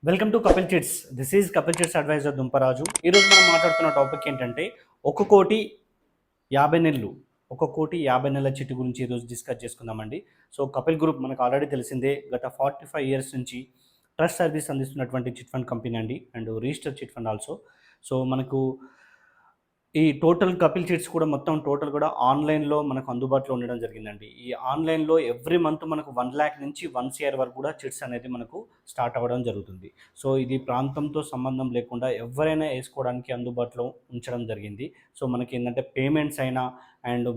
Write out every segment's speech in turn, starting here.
Welcome to Kapil chits. This is Kapil chits advisor Dumparaju. ఈరోజు మనం మాట్లాడుతున్న టాపిక్ ఏంటంటే 1,50,00,000 1,50,00,000 చిట్టు గురించి ఈరోజు డిస్కస్ చేసుకుందామండి. సో కపిల్ గ్రూప్ మనకు ఆల్రెడీ తెలిసిందే, గత 45 ఇయర్స్ నుంచి ట్రస్ట్ సర్వీస్ అందిస్తున్నటువంటి చిట్ ఫండ్ కంపెనీ అండి, and register chit fund also. So మనకు ఈ టోటల్ కపిల్ చిట్స్ కూడా మొత్తం టోటల్ కూడా ఆన్లైన్లో మనకు అందుబాటులో ఉండడం జరిగిందండి. ఈ ఆన్లైన్లో ఎవ్రీ మంత్ మనకు 1,00,000 నుంచి 1 CR వరకు కూడా చిట్స్ అనేది మనకు స్టార్ట్ అవ్వడం జరుగుతుంది. సో ఇది ప్రాంతంతో సంబంధం లేకుండా ఎవరైనా వేసుకోవడానికి అందుబాటులో ఉంచడం జరిగింది. సో మనకి ఏంటంటే పేమెంట్స్ అయినా అండ్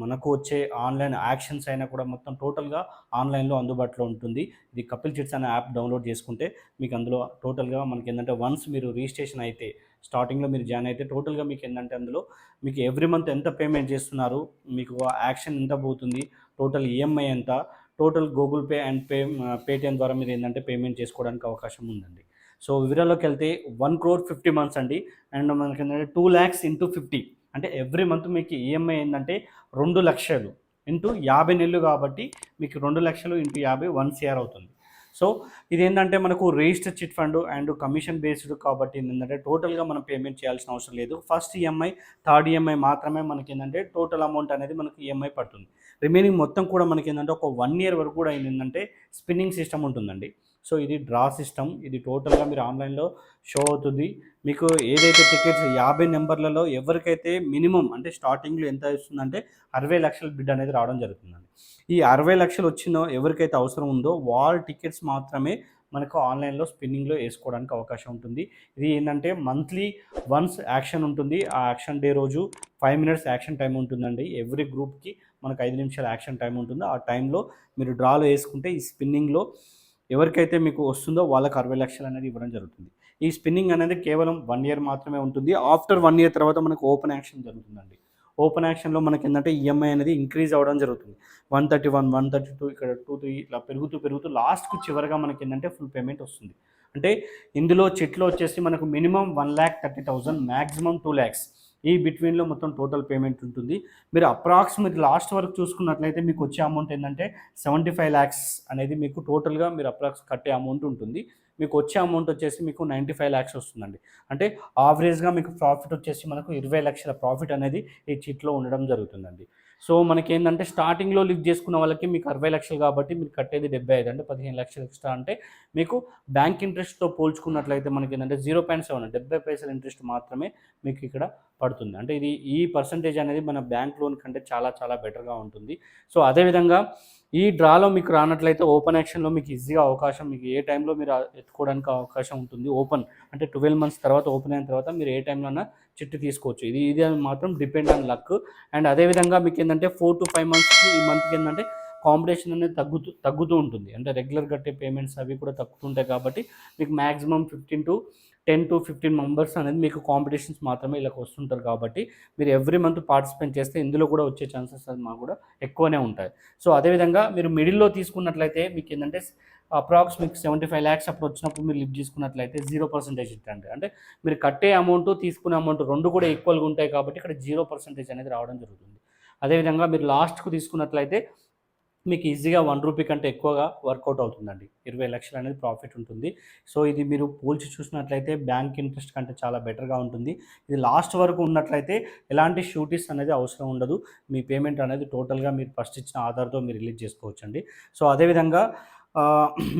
మనకు వచ్చే ఆన్లైన్ యాక్షన్స్ అయినా కూడా మొత్తం టోటల్గా ఆన్లైన్లో అందుబాటులో ఉంటుంది. ఇది కపిల్ చిట్స్ అనే యాప్ డౌన్లోడ్ చేసుకుంటే మీకు అందులో టోటల్గా మనకి ఏంటంటే వన్స్ మీరు రిజిస్ట్రేషన్ అయితే, స్టార్టింగ్లో మీరు జాయిన్ అయితే టోటల్గా మీకు ఏంటంటే అందులో మీకు ఎవ్రీ మంత్ ఎంత పేమెంట్ చేస్తున్నారు, మీకు యాక్షన్ ఎంత పోతుంది, టోటల్ ఈఎంఐ ఎంత, total Google pay and Paytm ద్వారా మీరు ఏంటంటే పేమెంట్ చేసుకోవడానికి అవకాశం ఉందండి. సో వివరాల్లోకి వెళ్తే 1,50,00,000 మంత్స్ అండి, అండ్ మనకి ఏంటంటే 2,00,000 ఇంటూ 50, అంటే ఎవ్రీ మంత్ మీకు ఈఎంఐ ఏంటంటే 2,00,000 ఇంటూ 50 నెలలు కాబట్టి మీకు 2,00,000 ఇంటూ 50 1 CR అవుతుంది. సో ఇదేంటంటే మనకు register chit fund and commission based కాబట్టి ఏంటంటే టోటల్గా మనం పేమెంట్ చేయాల్సిన అవసరం లేదు. ఫస్ట్ ఈఎంఐ, థర్డ్ ఈఎంఐ మాత్రమే మనకి ఏంటంటే టోటల్ అమౌంట్ అనేది మనకు ఈఎంఐ పడుతుంది. రిమైనింగ్ మొత్తం కూడా మనకి ఏంటంటే ఒక 1 year వరకు కూడా ఏంటంటే స్పిన్నింగ్ సిస్టమ్ ఉంటుందండి. సో ఇది డ్రా సిస్టమ్, ఇది టోటల్గా మీరు ఆన్లైన్లో షో అవుతుంది. మీకు ఏదైతే టికెట్స్ 50 నెంబర్లలో ఎవరికైతే మినిమం అంటే స్టార్టింగ్లో ఎంత ఇస్తుందంటే 60,00,000 బిడ్ అనేది రావడం జరుగుతుందండి. ఈ 60,00,000 వచ్చిన ఎవరికైతే అవసరం ఉందో వాళ్ళ టికెట్స్ మాత్రమే మనకు ఆన్లైన్లో స్పిన్నింగ్లో వేసుకోవడానికి అవకాశం ఉంటుంది. ఇది ఏంటంటే మంత్లీ వన్స్ యాక్షన్ ఉంటుంది. ఆ యాక్షన్ డే రోజు 5 minutes యాక్షన్ టైం ఉంటుందండి. ఎవ్రీ గ్రూప్కి మనకు 5 నిమిషాల యాక్షన్ టైం ఉంటుంది. ఆ టైంలో మీరు డ్రాలో వేసుకుంటే ఈ స్పిన్నింగ్లో ఎవరికైతే మీకు వస్తుందో వాళ్ళకి 60,00,000 అనేది ఇవ్వడం జరుగుతుంది. ఈ స్పిన్నింగ్ అనేది కేవలం 1 year మాత్రమే ఉంటుంది. ఆఫ్టర్ 1 year తర్వాత మనకు ఓపెన్ యాక్షన్ జరుగుతుందండి. ఓపెన్ యాక్షన్లో మనకి ఏంటంటే ఈఎంఐ అనేది ఇంక్రీజ్ అవ్వడం జరుగుతుంది. 131, 132, ఇక్కడ 23 ఇట్లా పెరుగుతూ లాస్ట్‌కు చివరగా మనకి ఏంటంటే ఫుల్ పేమెంట్ వస్తుంది. అంటే ఇందులో చిట్‌లో వచ్చేసి మనకు మినిమం 1,30,000, మ్యాక్సిమం 2,00,000 ఈ బిట్వీన్‌లో మొత్తం టోటల్ పేమెంట్ ఉంటుంది. మీరు అప్రాక్సిమేట్ లాస్ట్ వరకు చూసుకున్నట్లయితే మీకు వచ్చే అమౌంట్ ఏంటంటే 75 lakhs అనేది మీకు టోటల్గా మీరు అప్రాక్స్ కట్టే అమౌంట్ ఉంటుంది. మీకు వచ్చే అమౌంట్ వచ్చేసి మీకు 95 lakhs వస్తుందండి. అంటే యావరేజ్‌గా మీకు ప్రాఫిట్ వచ్చేసి మనకు 20,00,000 ప్రాఫిట్ అనేది ఈ చిట్‌లో ఉండడం జరుగుతుందండి. సో మనకేందంటే స్టార్టింగ్‌లో లిఫ్ట్ చేసుకున్న వాళ్ళకి మీకు 60,00,000 కాబట్టి మీరు కట్టేది 75, అంటే 15,00,000 ఎక్స్ట్రా. అంటే మీకు బ్యాంక్ ఇంట్రెస్ట్‌తో పోల్చుకున్నట్లయితే మనకేందంటే 0.7, 70 పైసలు ఇంట్రెస్ట్ మాత్రమే మీకు ఇక్కడ పడుతుంది. అంటే ఇది ఈ పర్సెంటేజ్ అనేది మన బ్యాంక్ లోన్ కంటే చాలా బెటర్‌గా ఉంటుంది. సో అదేవిధంగా ఈ డ్రాలో మీకు రానట్లయితే ఓపెన్ యాక్షన్‌లో మీకు ఈజీగా అవకాశం, మీకు ఏ టైంలో మీరు ఎత్తుకోవడానికి అవకాశం ఉంటుంది. ఓపెన్ అంటే 12 months తర్వాత ఓపెన్ అయిన తర్వాత మీరు ఏ టైంలోనా చిట్టు తీసుకోవచ్చు. ఇది మాత్రం డిపెండ్ ఆన్ లక్. అండ్ అదేవిధంగా మీకు ఏంటంటే 4 to 5 monthsకి ఈ మంత్కి ఏంటంటే కాంపిటీషన్ అనేది తగ్గుతూ ఉంటుంది. అంటే రెగ్యులర్ కట్టే పేమెంట్స్ అవి కూడా తగ్గుతుంటాయి కాబట్టి మీకు మ్యాక్సిమం 10 to 15 మెంబర్స్ అనేది మీకు కాంపిటీషన్స్ మాత్రమే ఇలా వస్తుంటారు కాబట్టి మీరు ఎవ్రీ మంత్ పార్టిసిపేట్ చేస్తే ఇందులో కూడా వచ్చే ఛాన్సెస్ అది మాకు కూడా ఎక్కువనే ఉంటాయి. సో అదేవిధంగా మీరు మిడిల్‌లో తీసుకున్నట్లయితే మీకు ఏంటంటే అప్రాక్స్ మీకు 75 lakhs అప్పుడు వచ్చినప్పుడు మీరు లిఫ్ట్ చేసుకున్నట్లయితే 0% ఇట్టండి. అంటే మీరు కట్టే అమౌంట్, తీసుకునే అమౌంట్ 2 కూడా ఈక్వల్‌గా ఉంటాయి కాబట్టి ఇక్కడ 0% అనేది రావడం జరుగుతుంది. అదేవిధంగా మీరు లాస్ట్‌కు తీసుకున్నట్లయితే మీకు ఈజీగా ₹1 కంటే ఎక్కువగా వర్కౌట్ అవుతుందండి. 20,00,000 అనేది ప్రాఫిట్ ఉంటుంది. సో ఇది మీరు పోల్చి చూసినట్లయితే బ్యాంక్ ఇంట్రెస్ట్ కంటే చాలా బెటర్‌గా ఉంటుంది. ఇది లాస్ట్ వరకు ఉన్నట్లయితే ఎలాంటి షూరిటీస్ అనేది అవసరం ఉండదు. మీ పేమెంట్ అనేది టోటల్‌గా మీరు ఫస్ట్ ఇచ్చిన ఆధార్‌తో మీరు రిలీజ్ చేసుకోవచ్చండి. సో అదేవిధంగా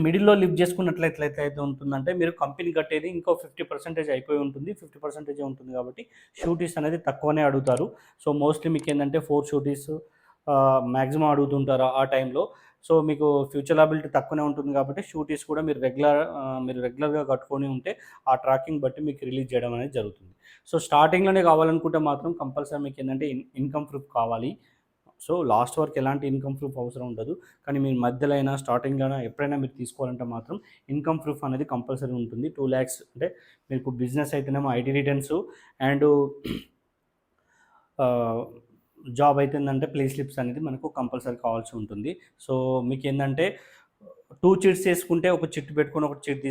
మిడిల్‌లో లిఫ్ట్ చేసుకున్నట్లయితే అయితే ఉంటుందంటే మీరు కంపెనీ కట్టేది ఇంకో 50% అయిపోయి ఉంటుంది. 50% ఉంటుంది కాబట్టి షూరిటీస్ అనేది తక్కువనే అడుగుతారు. సో మోస్ట్‌లీ మీకేందంటే 4 షూరిటీస్ మ్యాక్సిమం అడుగుతుంటారు ఆ టైంలో. సో మీకు ఫ్యూచర్ లయబిలిటీ తక్కువనే ఉంటుంది కాబట్టి షూరిటీస్ కూడా మీరు రెగ్యులర్‌గా కట్టుకొని ఉంటే ఆ ట్రాకింగ్ బట్టి మీకు రిలీజ్ చేయడం అనేది జరుగుతుంది. సో స్టార్టింగ్‌లోనే కావాలనుకుంటే మాత్రం కంపల్సరీ మీకేందంటే ఇన్‌కమ్ ప్రూఫ్ కావాలి. సో లాస్ట్ వరకు ఎలాంటి ఇన్‌కమ్ ప్రూఫ్ అవసరం ఉండదు. కానీ మీరు మధ్యలో అయినా, స్టార్టింగ్‌లో అయినా ఎప్పుడైనా మీరు తీసుకోవాలంటే మాత్రం ఇన్‌కమ్ ప్రూఫ్ అనేది కంపల్సరీ ఉంటుంది. 2,00,000 అంటే మీకు బిజినెస్ అయితేనేమో ఐటీ రిటర్న్స్ అండ్ జాబ్ అయితేందంటే ప్లే స్లిప్స్ అనేది మనకు కంపల్సరీ కావాల్సి ఉంటుంది. సో మీకేందంటే 2 చిట్స్ చేసుకుంటే ఒక చిట్ పెట్టుకొని, ఒక చిట్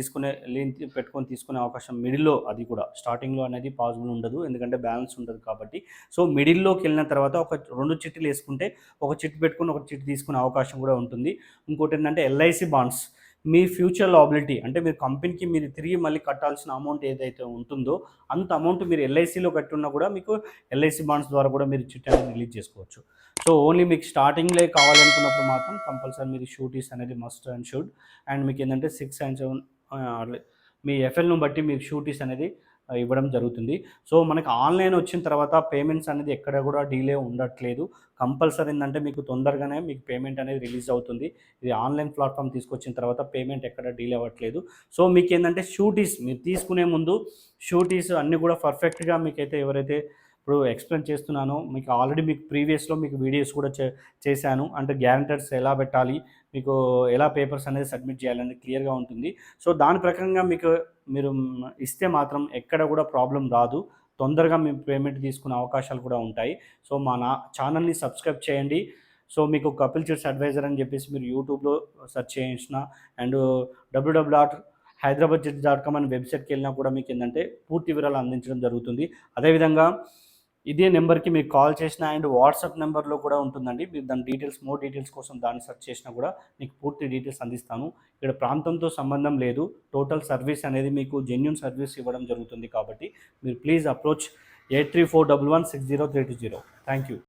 తీసుకునే అవకాశం మిడిల్‌లో, అది కూడా స్టార్టింగ్‌లో అనేది పాసిబుల్ ఉండదు. ఎందుకంటే బ్యాలెన్స్ ఉండదు కాబట్టి. సో మిడిల్‌లోకెళ్ళిన తర్వాత ఒక 2 చిట్టీలు ఏసుకుంటే ఒక చిట్ పెట్టుకొని, ఒక చిట్ తీసుకునే అవకాశం కూడా ఉంటుంది. ఇంకోటేంటంటే ఎల్ఐసీ బాండ్స్. మీ ఫ్యూచర్ లాబిలిటీ అంటే మీరు కంపెనీకి మీరు తిరిగి మళ్ళీ కట్టాల్సిన అమౌంట్ ఏదైతే ఉంటుందో అంత అమౌంట్ మీరు ఎల్ఐసిలో కట్టున్నా కూడా మీకు ఎల్ఐసి బాండ్స్ ద్వారా కూడా మీరు చిట్ అనేది రిలీజ్ చేసుకోవచ్చు. సో ఓన్లీ మీకు స్టార్టింగ్‌లే కావాలనుకున్నప్పుడు మాత్రం కంపల్సరీ మీరు షూరిటీస్ అనేది మస్ట్ అండ్ షుడ్. అండ్ మీకేందంటే 6 అండ్ 7 మీ ఎఫ్ఎల్‌ను బట్టి మీకు షూరిటీస్ అనేది ఇవ్వడం జరుగుతుంది. సో మనకి ఆన్‌లైన్ వచ్చిన తర్వాత పేమెంట్స్ అనేది ఎక్కడ కూడా డిలే ఉండట్లేదు. కంపల్సరీ ఏందంటే మీకు తొందరగానే మీకు పేమెంట్ అనేది రిలీజ్ అవుతుంది. ఇది ఆన్‌లైన్ ప్లాట్‌ఫామ్ తీసుకొచ్చిన తర్వాత పేమెంట్ ఎక్కడ డిలే అవ్వట్లేదు. సో మీకేందంటే షూరిటీస్ మీరు తీసుకునే ముందు షూరిటీస్ అన్నీ కూడా పర్ఫెక్ట్‌గా మీకైతే ఎవరైతే ఇప్పుడు ఎక్స్‌ప్లెయిన్ చేస్తున్నానో మీకు ఆల్రెడీ మీకు ప్రీవియస్‌లో మీకు వీడియోస్ కూడా చేశాను. అంటే గ్యారంటర్స్ ఎలా పెట్టాలి, మీకు ఎలా పేపర్స్ అనేది సబ్మిట్ చేయాలనేది క్లియర్‌గా ఉంటుంది. సో దాని ప్రకారంగా మీరు ఇస్తే మాత్రం ఎక్కడ కూడా ప్రాబ్లమ్ రాదు. తొందరగా మీ పేమెంట్ తీసుకునే అవకాశాలు కూడా ఉంటాయి. సో మా ఛానల్‌ని సబ్స్క్రైబ్ చేయండి. సో మీకు కపిల్ చిట్స్ అడ్వైజర్ అని చెప్పేసి మీరు యూట్యూబ్‌లో సెర్చ్ చేయించిన అండ్ www.hyderabadchits.com అనే వెబ్‌సైట్‌కి వెళ్ళినా కూడా మీకేందంటే పూర్తి వివరాలు అందించడం జరుగుతుంది. అదేవిధంగా ఇదే నెంబర్‌కి మీరు కాల్ చేసినా అండ్ వాట్సాప్ నెంబర్‌లో కూడా ఉంటుందండి. మీరు దాని డీటెయిల్స్ మోర్ డీటెయిల్స్ కోసం దాన్ని సెర్చ్ చేసినా కూడా మీకు పూర్తి డీటెయిల్స్ అందిస్తాను. ఇక్కడ ప్రాంతంతో సంబంధం లేదు. టోటల్ సర్వీస్ అనేది మీకు జెన్యూన్ సర్వీస్ ఇవ్వడం జరుగుతుంది కాబట్టి మీరు ప్లీజ్ అప్రోచ్ 8341160320. Thank you.